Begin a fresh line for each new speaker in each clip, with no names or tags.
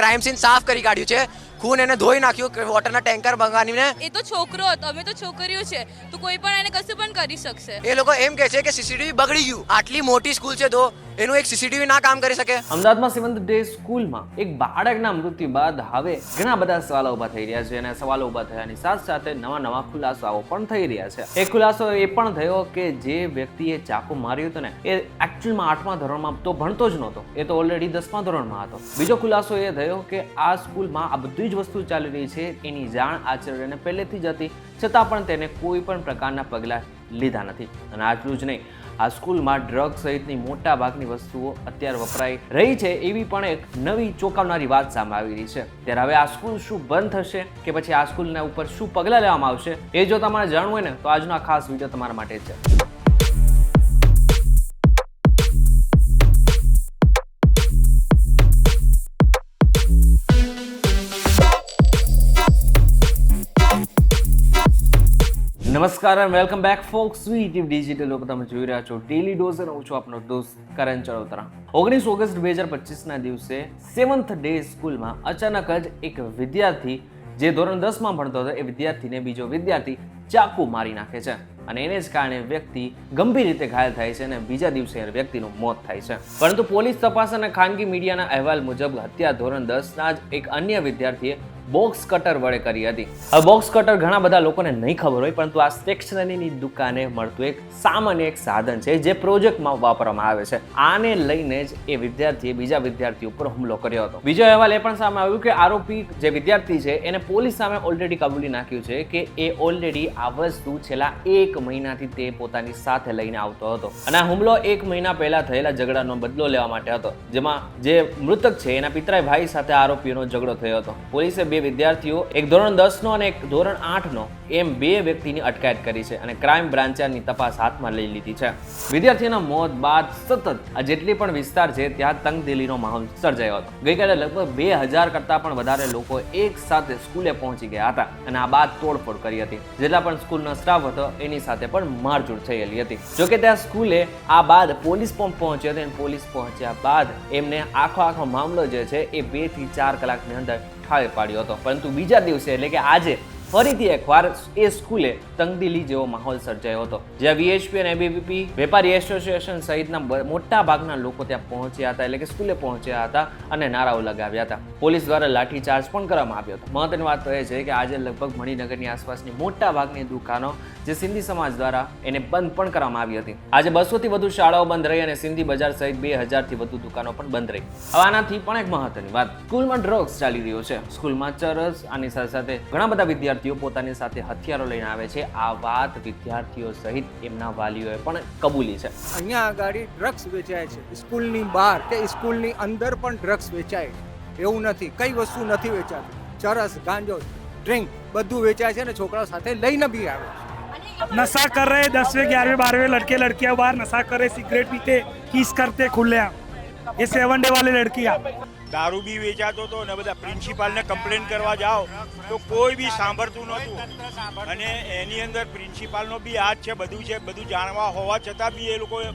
Crime scene સાફ કરી કાઢ્યું છે, ખૂન એને ધોઈ નાખ્યું, વોટરના ટેન્કર મંગાવીને.
એ તો છોકરો હતો, અમે તો છોકરીઓ છે, તો કોઈ પણ એને કશું પણ કરી શકશે.
એ લોકો એમ કહે છે કે સીસીટીવી બગડી ગયું. આટલી મોટી સ્કૂલ છે તો એનું એક સીસીટીવી ના કામ કરી શકે.
અમદાવાદમાં 7th ડે સ્કૂલમાં એક બાળકના મૃત્યુ બાદ હવે ઘણા બધા સવાલો ઊભા થઈ રહ્યા છે અને સવાલો ઊભા થયાની સાથે સાથે નવા ખુલાસાઓ પણ થઈ રહ્યા છે. એક ખુલાસો એ પણ થયો કે જે વ્યક્તિએ ચાકુ માર્યું હતું ને એ એકચ્યુઅલમાં 8મા ધોરણમાં તો ભણતો જ નહોતો, એ તો ઓલરેડી 10મા ધોરણમાં હતો. બીજો ખુલાસો એ થયો કે આ સ્કૂલમાં આ બધી જ વસ્તુ ચાલી રહી છે એની જાણ આચાર્યને પહેલેથી જ હતી, છતાં પણ તેને કોઈ પણ પ્રકારના પગલાં લીધા નથી. અને આટલું જ નહીં, આ સ્કૂલમાં ડ્રગ સહિતની મોટા ભાગની વસ્તુઓ અત્યારે વપરાઈ રહી છે એવી પણ એક નવી ચોંકાવનારી વાત સામે આવી રહી છે. ત્યારે હવે આ સ્કૂલ શું બંધ થશે કે પછી આ સ્કૂલના ઉપર શું પગલાં લેવામાં આવશે એ જો તમારે જાણવું હોય ને તો આજનો આ ખાસ વિડીયો તમારા માટે છે. નમસ્કાર અને welcome back fox VTV digital ઉપર તમે જોઈ રહ્યા છો ડેલી ડોઝ અને હું છું આપનો દોસ્ત કરણ ચરોતરા. 19 ઓગસ્ટ 2025ના દિવસે 7th ડે સ્કૂલમાં અચાનક જ એક વિદ્યાર્થી જે ધોરણ 10માં ભણતો હતો એ વિદ્યાર્થીને બીજો વિદ્યાર્થી ચાકુ મારી નાખે છે અને એને જ કારણે વ્યક્તિ ગંભીર રીતે ઘાયલ થાય છે અને બીજા દિવસે વ્યક્તિનું મોત થાય છે. પરંતુ પોલીસ તપાસ અને ખાનગી મીડિયાના અહેવાલ મુજબ હત્યા ધોરણ 10ના જ એક અન્ય વિદ્યાર્થીએ બોક્સ કટર વડે કરી હતી. હવે બોક્સ કટર ઘણા બધા લોકોને નહીં ખબર હોય, પરંતુ આ સ્ટેશનરીની દુકાને મળતું એક સામાન્ય એક સાધન છે જે પ્રોજેક્ટમાં વાપરવામાં આવે છે. આને લઈને જ એ વિદ્યાર્થીએ બીજા વિદ્યાર્થી ઉપર હુમલો કર્યો હતો. બીજો અહેવાલ એ પણ સામે આવ્યું કે આરોપી જે વિદ્યાર્થી છે એને પોલીસ સામે ઓલરેડી કબૂલી નાખ્યું છે કે એ ઓલરેડી આ વસ્તુ છેલ્લા 1 મહિનાથી તે પોતાની સાથે લઈને આવતો હતો અને આ હુમલો 1 મહિના પહેલા થયેલા ઝઘડાનો બદલો લેવા માટે હતો, જેમાં જે મૃતક છે એના પિતરાઈ ભાઈ સાથે આરોપીઓનો ઝઘડો થયો હતો. પોલીસે બે વિદ્યાર્થીઓ, એક ધોરણ 10નો અને એક ધોરણ 8નો, એમ બે વ્યક્તિની અટકાયત કરી છે અને ક્રાઇમ બ્રાન્ચની તપાસ હાથમાં લઈ લીધી છે. વિદ્યાર્થીના મોત બાદ સતત આ જેટલી પણ વિસ્તાર છે ત્યાં તંગદિલીનો માહોલ સર્જાયો હતો. ગઈકાલે લગભગ 2000 કરતાં પણ વધારે લોકો એક સાથે સ્કૂલે પહોંચી ગયા હતા અને આ બાદ તોડફોડ કરી હતી. જેટલા પણ સ્કૂલનો સ્ટાફ હતો એની સાથે પણ મારઝૂડ થયેલી હતી. જોકે ત્યાં સ્કૂલે આ બાદ પોલીસ પણ પહોંચી હતી અને પોલીસ પહોંચ્યા બાદ એમને આખો મામલો જે છે એ 2 થી 4 કલાકની અંદર ઠાળે પાડ્યો હતો. પરંતુ બીજા દિવસે એટલે કે આજે ફરીથી એકવાર એ સ્કૂલે તંગદિલી જેવો માહોલ સર્જાયો હતો, જ્યાં વીએચપી અને એબીવીપી વેપારી એસોસિએશન સહિતના મોટા ભાગના લોકો ત્યાં પહોંચ્યા હતા, એટલે કે સ્કૂલે પહોંચ્યા હતા અને નારાઓ લગાવ્યા હતા. પોલીસ દ્વારા લાઠીચાર્જ પણ કરવામાં આવ્યો હતો. મહત્વની વાત તો એ છે કે આજે લગભગ મણિનગરની આસપાસની મોટા ભાગની દુકાનો જે સિંધી સમાજ દ્વારા એને બંધ પણ કરવામાં આવી હતી. આજે 200 થી વધુ શાળાઓ બંધ રહી અને સિંધી બજાર સહિત 2000 થી વધુ દુકાનો પણ બંધ રહી. હવે આનાથી પણ એક મહત્વની વાત, સ્કૂલમાં ડ્રગ્સ ચાલી રહ્યો છે, સ્કૂલમાં ચરસ, આની સાથે સાથે ઘણા બધા વિદ્યાર્થીઓ પોતાની સાથે હથિયારો લઈને આવે છે. આ વાત વિદ્યાર્થીઓ સહિત એમના વાલીઓએ પણ કબૂલી છે.
અહીંયા આગળ ડ્રગ્સ વેચાય છે, સ્કૂલની બહાર કે સ્કૂલની અંદર પણ ડ્રગ્સ વેચાય. એવું નથી, કઈ વસ્તુ નથી વેચાતી. ચરસ, ગાંજો, ડ્રિંક બધું વેચાય છે ને છોકરાઓ સાથે લઈને બી આવે છે.
नशा कर रहे 10वें 11वें 12वें लड़के लड़कियां बाहर नशा करे, सिगरेट पीते, किस करते खुले. ये 7 डे वाले लड़कियां
દારૂ બી વેચાતો હતો ને બધા પ્રિન્સિપાલને કમ્પ્લેન કરવા જાઓ તો કોઈ બી સાંભળતું નહોતું અને એની અંદર પ્રિન્સિપાલનો બી હાથ છે, બધું જાણવા હોવા છતાં બી એ લોકો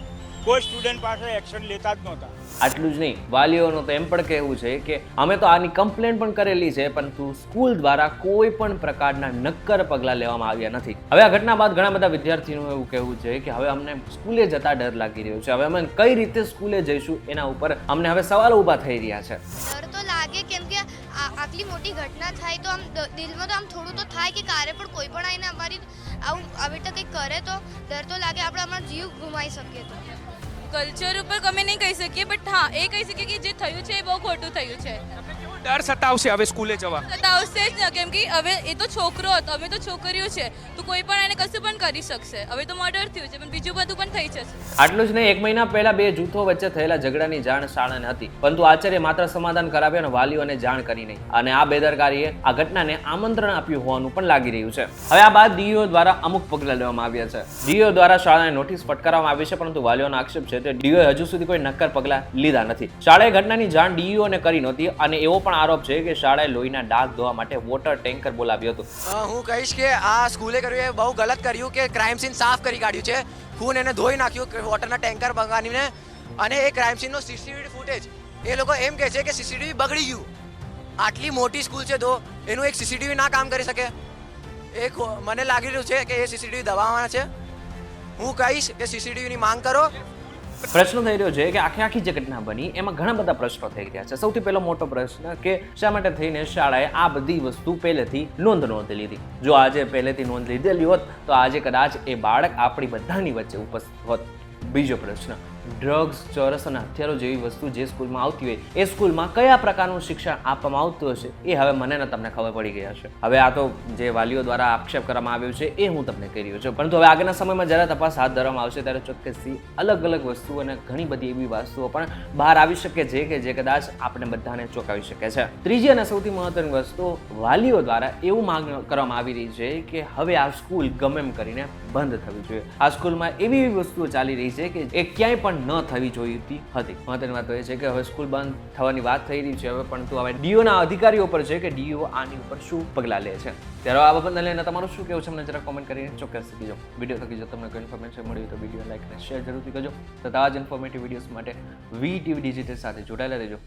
કોઈ સ્ટુડન્ટ પાસે એક્શન લેતા જ નહોતા.
આટલું જ નહીં, વાલીઓનું તો એમ પણ કહેવું છે કે અમે તો આની કમ્પ્લેન પણ કરેલી છે, પરંતુ સ્કૂલ દ્વારા કોઈ પણ પ્રકારના નક્કર પગલાં લેવામાં આવ્યા નથી. હવે આ ઘટના બાદ ઘણા બધા વિદ્યાર્થીઓનું એવું કહેવું છે કે હવે અમને સ્કૂલે જતા ડર લાગી રહ્યો છે. હવે અમે કઈ રીતે સ્કૂલે જઈશું એના ઉપર અમને હવે સવાલો ઊભા થઈ રહ્યા છે.
ડર તો લાગે, કેમ કે આટલી મોટી ઘટના થાય તો આમ દિલમાં તો આમ થોડું તો થાય કે કારે પણ કોઈ પણ આવીને અમારી આવું આવી રીતે કંઈક કરે તો ડર તો લાગે, આપણે અમારો જીવ ગુમાવી શકીએ. તો
કલ્ચર ઉપર અમે નહીં કહી શકીએ, બટ હા એ કહી શકીએ કે જે થયું છે એ બહુ ખોટું થયું છે.
ડર સતાવશે હવે સ્કૂલે જવા.
સતાવશે જ ને, કેમ કે હવે એ તો છોકરો હતો, અમે તો છોકરીઓ છે, તો કોઈ પણ એને કશું પણ કરી શકશે. હવે તો મર્ડર થયું છે પણ બીજું બધું પણ થઈ જશે.
આટલું જ નહીં, 1 મહિના પહેલા બે જૂથો વચ્ચે થયેલા ઝઘડાની જાણ શાળાને હતી, પરંતુ આચાર્ય માત્ર સમાધાન કરાવ્યું અને વાલીઓને જાણ કરી નહીં. અને આ બેદરકારીએ આ ઘટનાને આમંત્રણ આપ્યું હોવાનું પણ લાગી રહ્યું છે. હવે આ બાદ ડીઈઓ દ્વારા અમુક પગલાં લેવામાં આવ્યા છે. ડીઈઓ દ્વારા શાળાને નોટિસ ફટકારવામાં આવી છે, પરંતુ વાલીઓનો આક્ષેપ છે તે ડીઈઓએ હજુ સુધી કોઈ નક્કર પગલાં લીધા નથી. શાળાએ ઘટનાની જાણ ડીઈઓને કરી નહોતી અને એવો પણ આરોપ છે કે શાળાએ લોહીના ડાઘ ધોવા માટે વોટર ટેન્કર બોલાવ્યું હતું.
હું કહીશ કે આ સ્કૂલે કર્યું એ બહુ ગલત કર્યું કે ક્રાઇમ સીન સાફ કરી કાઢ્યું છે, ખૂન એને ધોઈ નાખ્યું, વોટરના ટેન્કર મંગાવીને. અને એ ક્રાઇમ સીનનો સીસીટીવી ફૂટેજ એ લોકો એમ કહે છે કે સીસીટીવી બગડી ગયું. આટલી મોટી સ્કૂલ છે તો એનું એક સીસીટીવી ના કામ કરી શકે? મને લાગી રહ્યું છે કે એ સીસીટીવી દબાવવાના છે. હું કહીશ કે સીસીટીવીની માંગ કરો.
પ્રશ્ન થઈ રહ્યો છે કે આખી જે ઘટના બની એમાં ઘણા બધા પ્રશ્નો થઈ રહ્યા છે. સૌથી પહેલો મોટો પ્રશ્ન કે શા માટે થઈને શાળાએ આ બધી વસ્તુ પહેલેથી નોંધ નહોતી લીધી. જો આજે પહેલેથી નોંધ લીધેલી હોત તો આજે કદાચ એ બાળક આપણી બધાની વચ્ચે ઉપસ્થિત હોત. બીજો પ્રશ્ન, ડ્રગ્સ, ચરસ અને હથિયારો જેવી વસ્તુ જે સ્કૂલમાં આવતી હોય એ સ્કૂલમાં કયા પ્રકારનું શિક્ષણ આપવામાં આવતું હશે એ હવે મને ને તમને ખબર પડી ગઈ હશે. હવે આ તો જે વાલીઓ દ્વારા આક્ષેપ કરવામાં આવ્યો છે એ હું તમને કહી રહ્યો છું, પરંતુ હવે આગળના સમયમાં જ્યારે તપાસ હાથ ધરવામાં આવશે ત્યારે ચોક્કસથી અલગ અલગ વસ્તુઓ અને ઘણી બધી એવી વસ્તુઓ પણ બહાર આવી શકે છે કે જે કદાચ આપણે બધાને ચોંકાવી શકે છે. ત્રીજી અને સૌથી મહત્વની વસ્તુ, વાલીઓ દ્વારા એવું માંગ કરવામાં આવી રહી છે કે હવે આ સ્કૂલ ગમે એમ કરીને બંધ થવી જોઈએ. આ સ્કૂલમાં એવી એવી વસ્તુઓ ચાલી રહી છે કે એ ક્યાંય પણ ન થવી જોઈતી હતી. મહત્વની વાત તો એ છે કે હવે સ્કૂલ બંધ થવાની વાત થઈ રહી છે હવે, પરંતુ હવે ડીઓના અધિકારીઓ પર છે કે ડીઓ આની ઉપર શું પગલાં લે છે. ત્યારે આ બાબતને લઈને તમારું શું કહેવું છે મને જરા કોમેન્ટ કરીને ચોક્કસ કીજો. વિડીયો થકી જો તમને કોઈ ઇન્ફોર્મેશન મળી તો વિડીયો લાઈક અને શેર જરૂરથી કરજો. તથા આ જ ઇન્ફોર્મેટિવ વિડીયોઝ માટે વી ટીવી ડિજિટલ સાથે જોડાયેલા રહેજો.